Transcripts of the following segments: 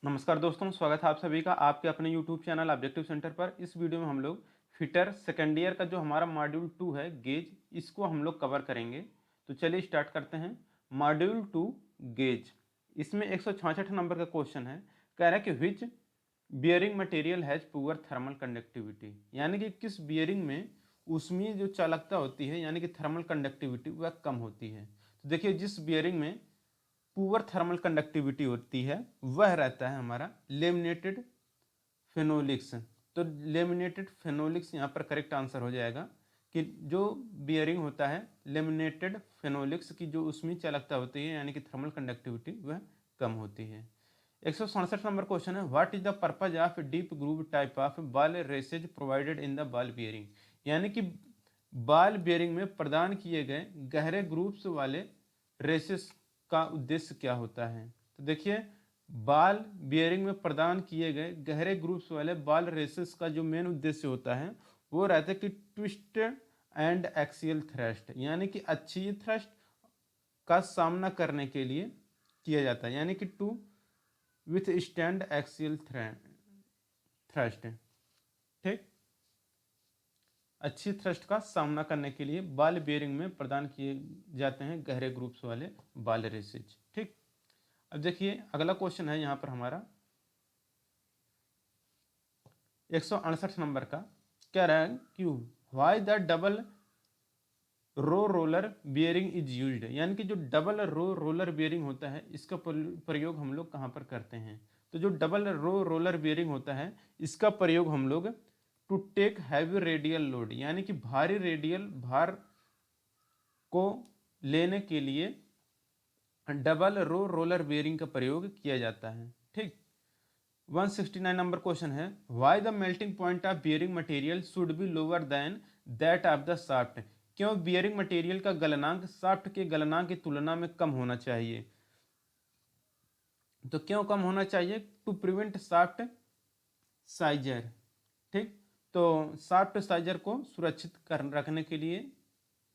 नमस्कार दोस्तों, स्वागत है आप सभी का आपके अपने YouTube चैनल ऑब्जेक्टिव सेंटर पर। इस वीडियो में हम लोग फिटर सेकेंड ईयर का जो हमारा मॉड्यूल 2 है गेज, इसको हम लोग कवर करेंगे। तो चलिए स्टार्ट करते हैं। मॉड्यूल 2 गेज, इसमें 166 नंबर का क्वेश्चन है। कह रहा है कि which bearing material has poor thermal conductivity, यानी कि किस बियरिंग में उसमें जो चालकता होती है यानी कि थर्मल कंडक्टिविटी वह कम होती है। तो देखिए, जिस बियरिंग में पुअर थर्मल कंडक्टिविटी होती है वह रहता है हमारा लेमिनेटेड फेनोलिक्स। तो लेमिनेटेड फेनोलिक्स यहाँ पर करेक्ट आंसर हो जाएगा कि जो बियरिंग होता है लेमिनेटेड फेनोलिक्स की जो उसमें चालकता होती है यानी कि थर्मल कंडक्टिविटी वह कम होती है। 167 नंबर क्वेश्चन है, what is the purpose of deep groove type of ball races provided in the bearing बियरिंग, यानी कि बॉल बियरिंग में प्रदान किए गए गहरे ग्रूव्स वाले रेसेस का उद्देश्य क्या होता है। तो देखिए, बॉल बियरिंग में प्रदान किए गए गहरे ग्रूव्स वाले बॉल रेसेस का जो मेन उद्देश्य होता है वो रहता है कि ट्विस्ट एंड एक्सियल थ्रस्ट, यानी कि अक्षीय थ्रस्ट का सामना करने के लिए किया जाता है, यानी कि to withstand axial thrust. ठीक, अच्छी थ्रस्ट का सामना करने के लिए बॉल बेयरिंग में प्रदान किए जाते हैं गहरे ग्रुप्स वाले बॉल रेसेज। ठीक, अब देखिए अगला क्वेश्चन है यहाँ पर हमारा 168 नंबर का। क्या रहा है कि why the double row roller bearing is used, यानी कि जो डबल रो रोलर बियरिंग होता है इसका प्रयोग हम लोग कहाँ पर करते हैं। तो जो डबल रो रोलर बियरिंग होता है इसका प्रयोग हम लोग to take heavy radial load, यानी कि भारी रेडियल भार को लेने के लिए डबल रो रोलर बियरिंग का प्रयोग किया जाता है। ठीक, 169 नंबर क्वेश्चन है, why the melting point of bearing material should be lower than that of the shaft, क्यों बियरिंग मटेरियल का गलनांक शाफ्ट के गलनांक की तुलना में कम होना चाहिए। तो क्यों कम होना चाहिए? To prevent shaft seizure. ठीक, तो शाफ्ट साइजर को सुरक्षित कर रखने के लिए।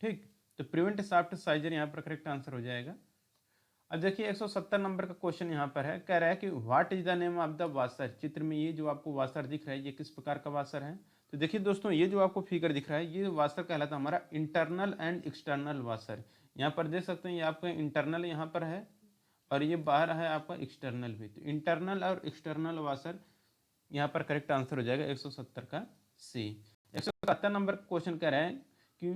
ठीक, तो प्रिवेंट शाफ्ट साइजर यहाँ पर करेक्ट आंसर हो जाएगा। अब देखिए 170 नंबर का क्वेश्चन यहाँ पर है। कह रहा है कि what is the name of the washer, चित्र में ये जो आपको वाशर दिख रहा है ये किस प्रकार का वाशर है। तो देखिए दोस्तों, ये जो आपको फिगर दिख रहा है ये वाशर कहलाता है हमारा इंटरनल एंड एक्सटर्नल वाशर। यहाँ पर देख सकते हैं ये आपका इंटरनल यहाँ पर है और ये बाहर है आपका एक्सटर्नल भी। तो इंटरनल और एक्सटर्नल वाशर यहाँ पर करेक्ट आंसर हो जाएगा 170 का सी। 171 नंबर क्वेश्चन कह रहे हैं कि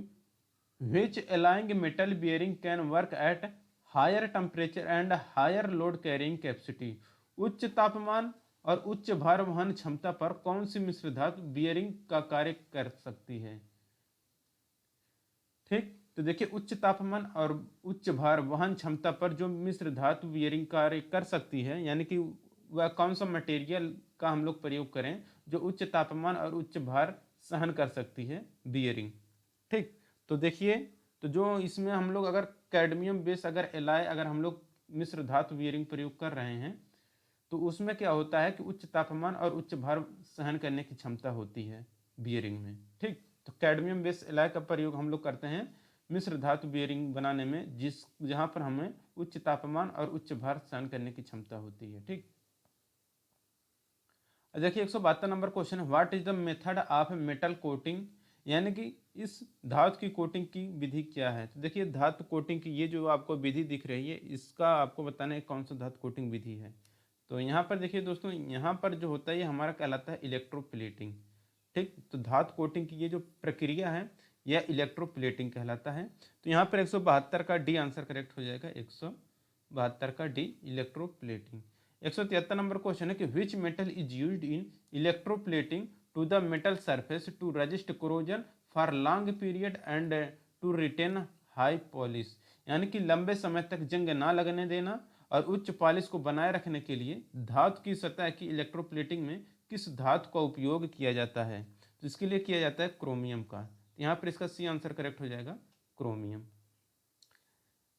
which alloying metal bearing can work at higher temperature and higher load carrying capacity, उच्च तापमान और उच्च भार वहन क्षमता पर कौन सी मिश्र धातु बियरिंग का कार्य कर सकती है। ठीक, तो देखिए उच्च तापमान और उच्च भार वहन क्षमता पर जो मिश्र धातु बियरिंग कार्य कर सकती है, यानी कि वह कौन सा मटेरियल का हम लोग प्रयोग करें जो उच्च तापमान और उच्च भार सहन कर सकती है बियरिंग। ठीक, तो देखिए, तो जो इसमें हम लोग अगर कैडमियम बेस अगर एलॉय अगर हम लोग मिश्र धातु बियरिंग प्रयोग कर रहे हैं तो उसमें क्या होता है कि उच्च तापमान और उच्च भार सहन करने की क्षमता होती है बियरिंग में। ठीक, तो कैडमियम बेस एलॉय का प्रयोग हम लोग करते हैं मिश्र धातु बियरिंग बनाने में जिस जहाँ पर हमें उच्च तापमान और उच्च भार सहन करने की क्षमता होती है। ठीक, देखिए 172 नंबर क्वेश्चन है, what is the method of metal coating, यानी कि इस धातु की कोटिंग की विधि क्या है। तो देखिए धातु कोटिंग की ये जो आपको विधि दिख रही है इसका आपको बताना है कौन सा धातु कोटिंग विधि है। तो यहाँ पर देखिए दोस्तों, यहाँ पर जो होता है ये हमारा कहलाता है इलेक्ट्रोप्लेटिंग। ठीक, तो धातु कोटिंग की ये जो प्रक्रिया है यह इलेक्ट्रोप्लेटिंग कहलाता है। तो यहाँ पर 172 का डी आंसर करेक्ट हो जाएगा, 172 का डी इलेक्ट्रोप्लेटिंग। 173 नंबर क्वेश्चन है कि which metal is used in electroplating to the metal surface to resist corrosion for long period and to retain high polish, यानी कि लंबे समय तक जंग ना लगने देना और उच्च पॉलिश को बनाए रखने के लिए धातु की सतह की इलेक्ट्रोप्लेटिंग में किस धातु का उपयोग किया जाता है। तो इसके लिए किया जाता है क्रोमियम का। यहाँ पर इसका सी आंसर करेक्ट हो जाएगा, क्रोमियम।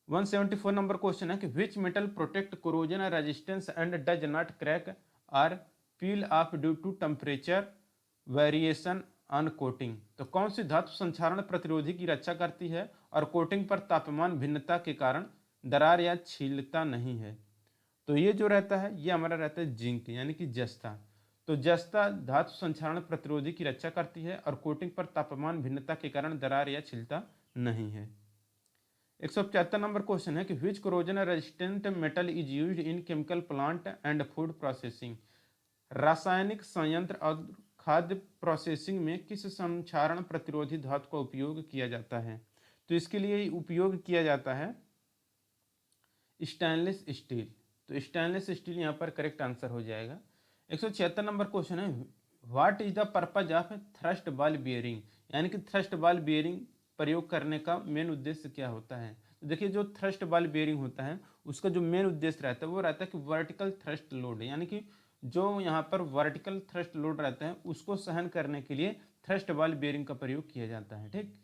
174 नंबर क्वेश्चन है कि which metal protect corrosion resistance and does not crack or peel off due to temperature variation on coating. तो कौन सी धातु संक्षारण प्रतिरोधी की रक्षा करती है और कोटिंग पर तापमान भिन्नता के कारण दरार या छीलता नहीं है। तो ये जो रहता है ये हमारा रहता है जिंक यानी कि जस्ता। तो जस्ता धातु संक्षारण प्रतिरोधी की रक्षा करती है और कोटिंग पर तापमान भिन्नता के कारण दरार या छिलता नहीं है। 175 नंबर क्वेश्चन है कि which corrosion resistant metal is used in chemical plant and food processing. रासायनिक संयंत्र और खाद्य प्रोसेसिंग में किस संक्षारण प्रतिरोधी धातु का उपयोग किया जाता है? तो इसके लिए उपयोग किया जाता है स्टेनलेस स्टील। तो स्टेनलेस स्टील यहाँ पर करेक्ट आंसर हो जाएगा। 176 नंबर क्वेश्चन है what is the purpose of thrust ball बियरिंग। यानी कि थ्रस्ट बॉल बियरिंग प्रयोग करने का मेन उद्देश्य क्या होता है? तो देखिए जो थ्रस्ट बॉल बियरिंग होता है उसका जो मेन उद्देश्य रहता है वो रहता है कि वर्टिकल थ्रस्ट लोड, यानी कि जो यहाँ पर वर्टिकल थ्रस्ट लोड रहता है उसको सहन करने के लिए थ्रस्ट बॉल बियरिंग का प्रयोग किया जाता है। ठीक,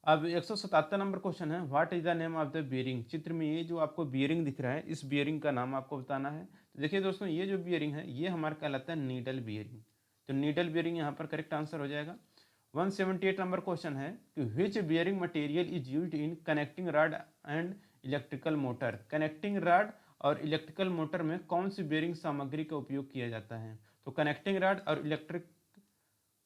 अब 177 नंबर क्वेश्चन है what is the name of the bearing. चित्र में ये जो आपको बियरिंग दिख रहा है इस बियरिंग का नाम आपको बताना है। तो देखिए दोस्तों ये जो बियरिंग है ये हमारा कहलाता है नीडल बियरिंग। तो नीडल बियरिंग यहाँ पर करेक्ट आंसर हो जाएगा। 178 नंबर क्वेश्चन है कि which bearing material is used in connecting rod and electrical motor. Connecting rod और इलेक्ट्रिकल मोटर में कौन सी बियरिंग सामग्री का उपयोग किया जाता है? तो कनेक्टिंग रॉड और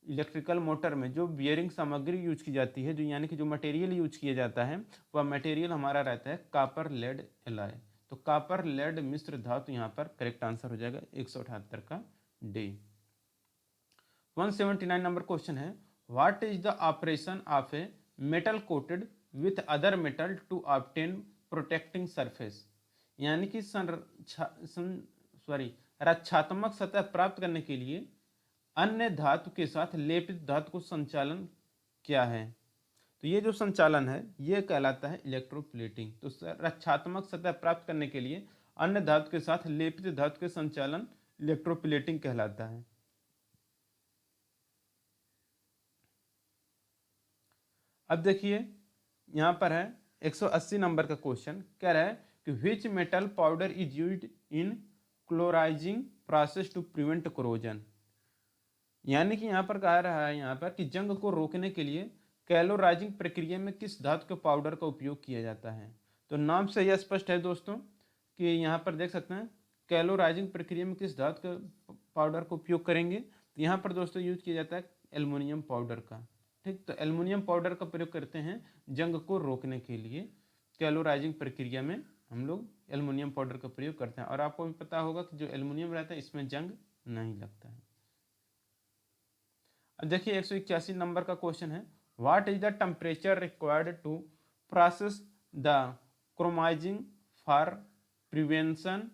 इलेक्ट्रिकल मोटर में जो बियरिंग सामग्री यूज की जाती है, जो यानी कि जो मटेरियल यूज किया जाता है वह मटेरियल हमारा रहता है कॉपर लेड एलॉय। तो कॉपर लेड मिश्र धातु यहाँ पर करेक्ट आंसर हो जाएगा 178 का डी। 179 नंबर क्वेश्चन है what is the operation of a metal coated with other metal to obtain protecting surface. यानी कि रक्षात्मक सतह प्राप्त करने के लिए अन्य धातु के साथ लेपित धातु को संचालन क्या है? तो ये जो संचालन है ये कहलाता है इलेक्ट्रोप्लेटिंग। तो रक्षात्मक सतह प्राप्त करने के लिए अन्य धातु के साथ लेपित धातु के संचालन इलेक्ट्रोप्लेटिंग कहलाता है। अब देखिए यहाँ पर है 180 नंबर का क्वेश्चन कह रहा है कि which metal powder is used in chlorizing process to prevent corrosion. यानी कि यहाँ पर कहा रहा है यहाँ पर कि जंग को रोकने के लिए कैलोराइजिंग प्रक्रिया में किस धातु के पाउडर का उपयोग किया जाता है? तो नाम से यह स्पष्ट है दोस्तों कि यहाँ पर देख सकते हैं कैलोराइजिंग प्रक्रिया में किस धातु के पाउडर का उपयोग करेंगे। तो यहाँ पर दोस्तों यूज किया जाता है एल्युमिनियम पाउडर का। ठीक, तो एल्युमिनियम पाउडर का प्रयोग करते हैं जंग को रोकने के लिए। कैलोराइजिंग प्रक्रिया में हम लोग एल्युमिनियम पाउडर का प्रयोग करते हैं और आपको भी पता होगा कि जो एल्युमिनियम रहता है इसमें जंग नहीं लगता है। अब देखिए 181 नंबर का क्वेश्चन है what is the temperature required to process the chromizing for prevention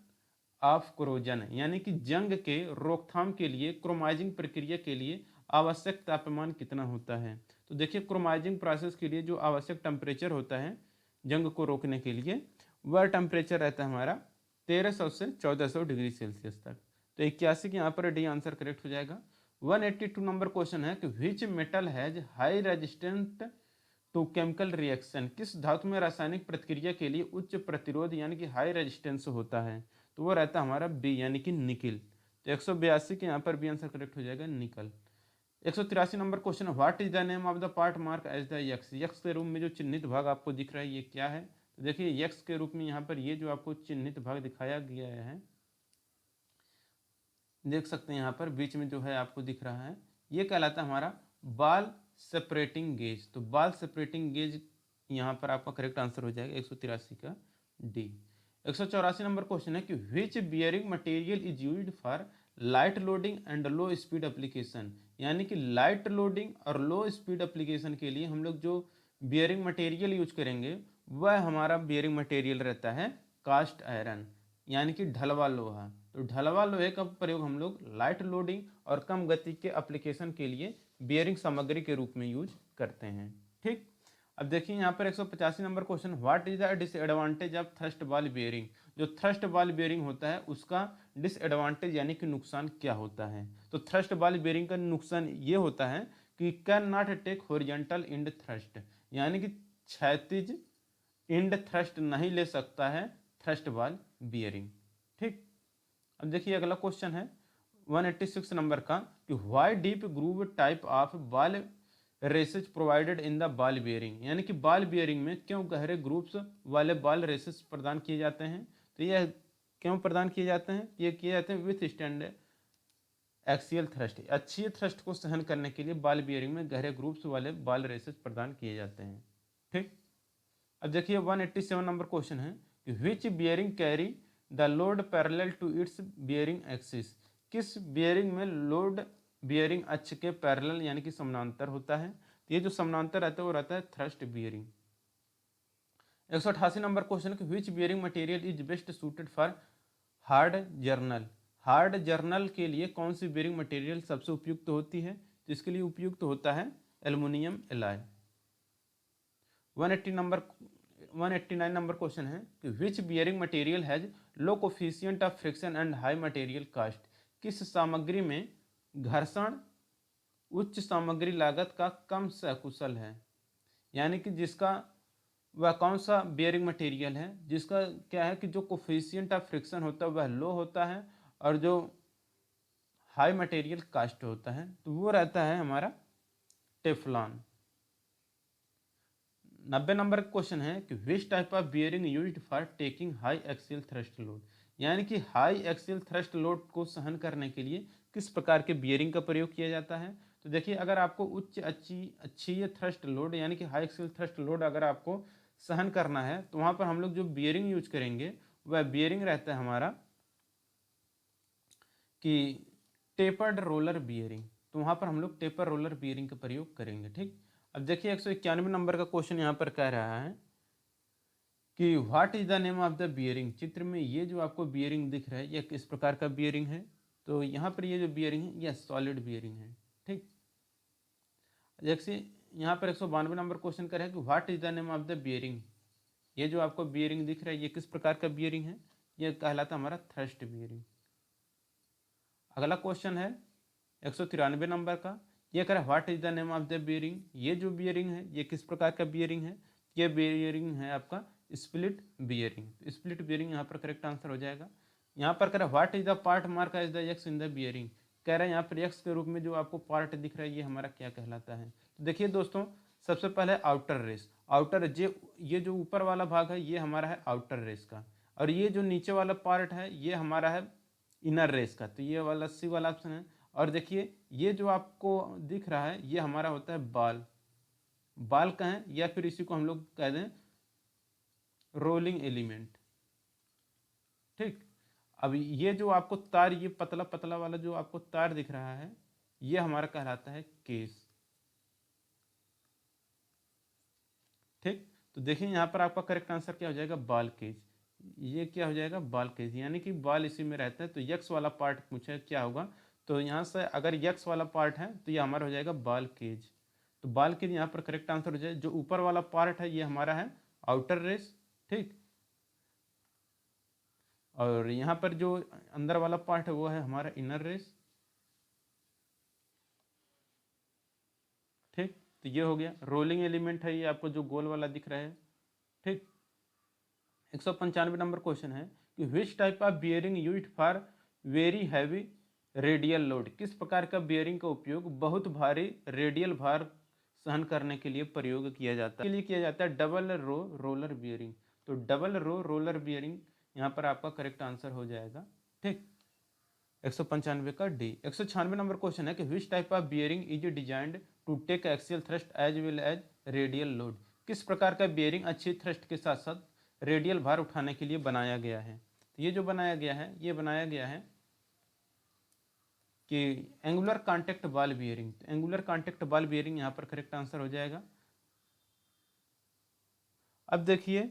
of corrosion. यानी कि जंग के रोकथाम के लिए क्रोमाइजिंग प्रक्रिया के लिए आवश्यक तापमान कितना होता है? तो देखिए क्रोमाइजिंग प्रोसेस के लिए जो आवश्यक टेम्परेचर होता है जंग को रोकने के लिए वह टेम्परेचर रहता है हमारा 1300 से 1400 डिग्री सेल्सियस तक। तो 81 के यहाँ पर डी आंसर करेक्ट हो जाएगा। 182 नंबर क्वेश्चन है कि which metal has high resistant to chemical reaction. किस धातु में रासायनिक प्रतिक्रिया के लिए उच्च प्रतिरोध यानी कि हाई रेजिस्टेंस होता है? तो वो रहता है हमारा बी यानी कि निकिल। तो 182 के यहाँ पर बी आंसर करेक्ट हो जाएगा nickel. 183 number question what is the name of the part mark as the x. X के रूप में जो चिन्हित भाग आपको दिख रहा है ये क्या है? तो देखिए यक्स के रूप में यहाँ पर ये जो आपको चिन्हित भाग दिखाया गया है देख सकते हैं यहाँ पर बीच में जो है आपको दिख रहा है ये कहलाता है हमारा बाल सेपरेटिंग गेज। तो बाल सेपरेटिंग गेज यहाँ पर आपका करेक्ट आंसर हो जाएगा 183 का डी। 184 नंबर क्वेश्चन है कि which bearing material is used for light loading and low speed application. यानी कि लाइट लोडिंग और लो स्पीड एप्लीकेशन के लिए हम लोग जो बियरिंग मटेरियल यूज करेंगे वह हमारा बियरिंग मटेरियल रहता है कास्ट आयरन यानी कि ढलवा लोहा। तो ढलवा लोहे का प्रयोग हम लोग लाइट लोडिंग और कम गति के एप्लीकेशन के लिए बियरिंग सामग्री के रूप में यूज करते हैं। ठीक, अब देखिए यहाँ पर 185 number question what is the disadvantage of thrust ball bearing. जो थ्रस्ट बॉल बियरिंग होता है उसका डिसएडवांटेज यानी कि नुकसान क्या होता है? तो थ्रस्ट बॉल बियरिंग का नुकसान ये होता है कि can not take horizontal end thrust, यानी कि क्षैतिज इंड थ्रस्ट नहीं ले सकता है थ्रस्ट बॉल बियरिंग। ठीक, अब देखिए अगला क्वेश्चन है 186 नंबर का कि why deep groove type of ball races provided in the bearing बियरिंग। यानी कि बॉल बियरिंग में क्यों गहरे ग्रुप्स वाले बॉल रेसेस प्रदान किए जाते हैं? तो यह क्यों प्रदान किए जाते हैं? ये किए जाते हैं विथ स्टैंड एक्सियल थ्रस्ट, अक्षीय थ्रस्ट को सहन करने के लिए बॉल बियरिंग में गहरे ग्रुप्स वाले बॉल रेसेस प्रदान किए जाते हैं। ठीक, अब देखिए 187 नंबर क्वेश्चन है कि which bearing carry the load parallel to its bearing axis, किस बियरिंग में लोड बियरिंग अक्ष के पैरेलल यानी कि समानांतर होता है? तो ये जो समानांतर रहता है वो रहता है थ्रस्ट बियरिंग। 188 नंबर क्वेश्चन कि which bearing material is best suited for hard journal, hard journal के लिए कौन सी बियरिंग मटेरियल सबसे उपयुक्त होती है? तो इसके लिए उपयुक्त होता है एल्युमिनियम एलॉय। 189 नंबर क्वेश्चन है कि which bearing material has low coefficient of friction and high material cost, किस सामग्री में घर्षण उच्च सामग्री लागत का कम सकुशल है? यानी कि जिसका वह कौन सा बियरिंग मटेरियल है जिसका क्या है कि जो कोफिशिएंट ऑफ फ्रिक्शन होता है वह लो होता है और जो हाई मटेरियल कास्ट होता है तो वो रहता है हमारा टेफ्लॉन। 90 नंबर क्वेश्चन है कि which type of bearing used for taking high axial thrust load, यानी कि हाई एक्सियल थ्रस्ट लोड को सहन करने के लिए किस प्रकार के बियरिंग का प्रयोग किया जाता है? तो देखिए अगर आपको उच्च अक्षीय थ्रस्ट लोड यानी कि हाई एक्सियल थ्रस्ट लोड अगर आपको सहन करना है तो वहाँ पर हम लोग जो बियरिंग यूज करेंगे वह बियरिंग रहता है हमारा कि टेपर्ड रोलर बियरिंग, तो वहाँ पर हम लोग टेपर रोलर बियरिंग का प्रयोग करेंगे। ठीक, अब देखिए 191 नंबर का क्वेश्चन यहाँ पर कह रहा है कि what is the name of the bearing, चित्र में ये जो आपको बियरिंग दिख रहा है यह किस प्रकार का बियरिंग है? तो यहाँ पर ये जो बियरिंग है यह सॉलिड बियरिंग है। ठीक, जैसे यहाँ पर 192 नंबर क्वेश्चन कर रहा है कि what is the name of the bearing, ये जो आपको बियरिंग दिख रहा है ये किस प्रकार का बियरिंग है? यह कहलाता है हमारा थ्रस्ट बियरिंग। अगला क्वेश्चन है 193 नंबर का, ये कह रहा है what is the name of the bearing, ये जो बियरिंग है ये किस प्रकार का बियरिंग है? ये बियरिंग है आपका स्प्लिट बियरिंग। स्प्लिट बियरिंग यहाँ पर करेक्ट आंसर हो जाएगा। यहाँ पर कह रहा है what is the part mark as the x in the bearing, कह रहा है यहाँ पर एक्स के रूप में जो आपको पार्ट दिख रहा है ये हमारा क्या कहलाता है? तो देखिए दोस्तों सबसे पहले आउटर रेस, आउटर ये जो ऊपर वाला भाग है ये हमारा है आउटर रेस का, और ये जो नीचे वाला पार्ट है ये हमारा है इनर रेस का, तो ये वाला सी वाला ऑप्शन है। और देखिए ये जो आपको दिख रहा है ये हमारा होता है बाल, बाल कहें या फिर इसी को हम लोग कह दें रोलिंग एलिमेंट। ठीक, अब ये जो आपको तार ये पतला पतला वाला जो आपको तार दिख रहा है ये हमारा कहलाता है केस। ठीक, तो देखिए यहाँ पर आपका करेक्ट आंसर क्या हो जाएगा? बाल केज। ये क्या हो जाएगा? बाल केज, यानी कि बाल इसी में रहता है। तो यक्स वाला पार्ट पूछे क्या होगा, तो यहाँ से अगर यक्स वाला पार्ट है तो ये हमारा हो जाएगा बाल केज। तो बाल केज यहाँ पर करेक्ट आंसर हो जाए। जो ऊपर वाला पार्ट है ये हमारा है आउटर रेस। ठीक, और यहाँ पर जो अंदर वाला पार्ट है वो है हमारा इनर रेस। ठीक, तो ये हो गया रोलिंग एलिमेंट है, ये आपको जो गोल वाला दिख रहा है। ठीक, 195 नंबर क्वेश्चन है कि which type of bearing used for very heavy radial load, किस प्रकार का बियरिंग का उपयोग बहुत भारी रेडियल भार सहन करने के लिए प्रयोग किया जाता है? के लिए किया जाता है डबल रो रोलर बियरिंग। तो डबल रो रोलर बियरिंग यहाँ पर आपका करेक्ट आंसर हो जाएगा। ठीक, 195 का डी। 196 नंबर क्वेश्चन है कि which type of bearing is designed to take axial thrust as well as radial load, किस प्रकार का बियरिंग अच्छी थ्रस्ट के साथ साथ रेडियल भार उठाने के लिए बनाया गया है? तो ये जो बनाया गया है ये बनाया गया है कि एंगुलर कॉन्टैक्ट बॉल बियरिंग। तो एंगुलर कॉन्टैक्ट बॉल बियरिंग यहाँ पर करेक्ट आंसर हो जाएगा। अब देखिए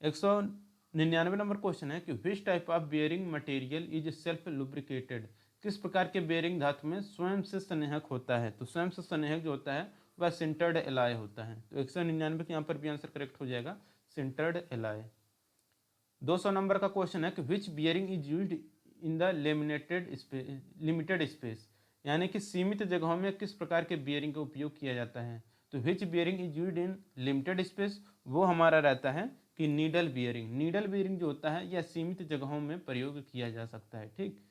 199 नंबर क्वेश्चन है कि which type of bearing material is self lubricated, किस प्रकार के बियरिंग धातु में स्वयं से स्नेहक होता है? तो स्वयं से स्नेहक जो होता है वह सिंटर्ड एलॉय होता है। तो 199 के यहाँ पर भी आंसर करेक्ट हो जाएगा सिंटर्ड एलॉय। 200 नंबर का क्वेश्चन है कि which bearing is used in the limited space, यानी कि सीमित जगहों में किस प्रकार के बियरिंग का उपयोग किया जाता है? तो which bearing is used in limited space, वो हमारा रहता है कि नीडल बियरिंग। नीडल बियरिंग जो होता है यह सीमित जगहों में प्रयोग किया जा सकता है। ठीक,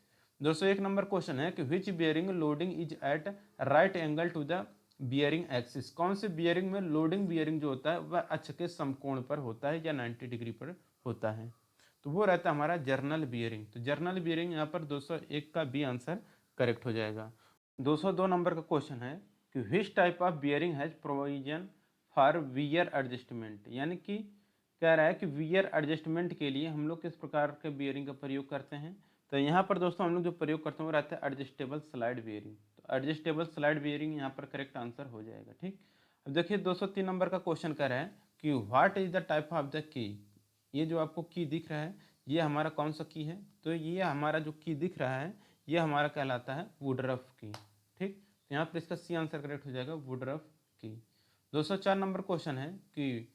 201 नंबर क्वेश्चन है कि which bearing loading is at right angle to the bearing axis, कौन से बियरिंग में लोडिंग बियरिंग जो होता है वह अक्ष के समकोण पर होता है या 90 डिग्री पर होता है? तो वो रहता है हमारा जर्नल बियरिंग। तो जर्नल बियरिंग यहाँ पर 201 का बी आंसर करेक्ट हो जाएगा। 202 नंबर का क्वेश्चन है कि which type of bearing has provision for wear adjustment, यानी कि कह रहा है कि वियर एडजस्टमेंट के लिए हम लोग किस प्रकार के बियरिंग का प्रयोग करते हैं। तो यहाँ पर दोस्तों हम लोग जो प्रयोग करते हैं वो रहता है एडजस्टेबल स्लाइड बियरिंग। तो एडजस्टेबल स्लाइड बियरिंग यहाँ पर करेक्ट आंसर हो जाएगा। ठीक, अब देखिए 203 नंबर का क्वेश्चन कर रहा है कि what is the type of the key. ये जो आपको की दिख रहा है ये हमारा कौन सा की है, तो ये हमारा जो की दिख रहा है ये हमारा कहलाता है वुडरफ की। ठीक, तो यहाँ पर इसका सी आंसर करेक्ट हो जाएगा वुडरफ की। 204 नंबर क्वेश्चन है कि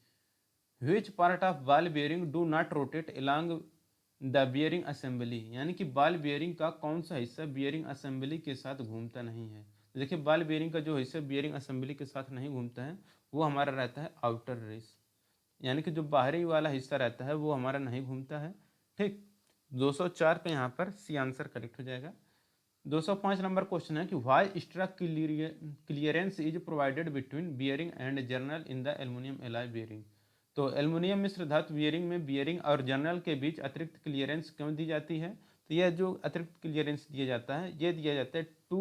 which part of ball bearing do not rotate along the bearing assembly, यानी कि बॉल बियरिंग का कौन सा हिस्सा बियरिंग असेंबली के साथ घूमता नहीं है। तो देखिए बॉल बियरिंग का जो हिस्सा बियरिंग असेंबली के साथ नहीं घूमता है वो हमारा रहता है आउटर रेस, यानी कि जो बाहरी वाला हिस्सा रहता है वो हमारा नहीं घूमता है। ठीक, 204 पे यहाँ पर सी आंसर करेक्ट हो जाएगा। 205 नंबर क्वेश्चन है कि why extra clearance is provided between bearing and journal in the aluminium alloy bearing. तो एल्युमिनियम मिश्र धातु बियरिंग में बियरिंग और जर्नल के बीच अतिरिक्त क्लियरेंस क्यों दी जाती है। तो यह जो अतिरिक्त क्लियरेंस दिया जाता है ये दिया जाता है to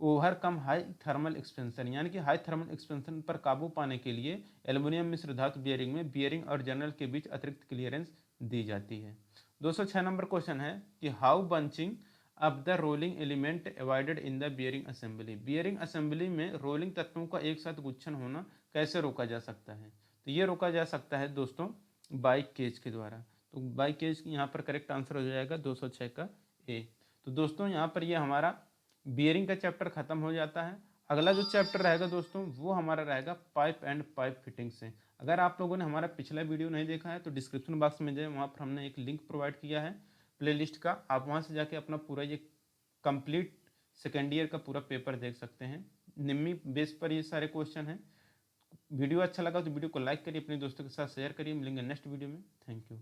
overcome high thermal expansion, यानी कि हाई थर्मल एक्सपेंशन पर काबू पाने के लिए एल्युमिनियम मिश्र धातु बियरिंग में बियरिंग और जर्नल के बीच अतिरिक्त क्लियरेंस दी जाती है। 206 नंबर क्वेश्चन है कि हाउ बंचिंग अब the rolling element avoided in the bearing assembly, bearing assembly में रोलिंग तत्वों का एक साथ गुच्छन होना कैसे रोका जा सकता है। तो ये रोका जा सकता है दोस्तों बाइक केज के द्वारा। तो बाइक केज यहाँ पर करेक्ट आंसर हो जाएगा 206 का ए। तो दोस्तों यहाँ पर ये हमारा बियरिंग का चैप्टर खत्म हो जाता है। अगला जो चैप्टर रहेगा दोस्तों वो हमारा रहेगा पाइप एंड पाइप फिटिंग से। अगर आप लोगों ने हमारा पिछला वीडियो नहीं देखा है तो डिस्क्रिप्शन बॉक्स में जाए, वहाँ पर हमने एक लिंक प्रोवाइड किया है प्लेलिस्ट का, आप वहाँ से जाके अपना पूरा ये कंप्लीट सेकेंड ईयर का पूरा पेपर देख सकते हैं। निम्मी बेस पर ये सारे क्वेश्चन हैं। वीडियो अच्छा लगा तो वीडियो को लाइक करिए, अपने दोस्तों के साथ शेयर करिए। मिलेंगे नेक्स्ट वीडियो में। Thank you.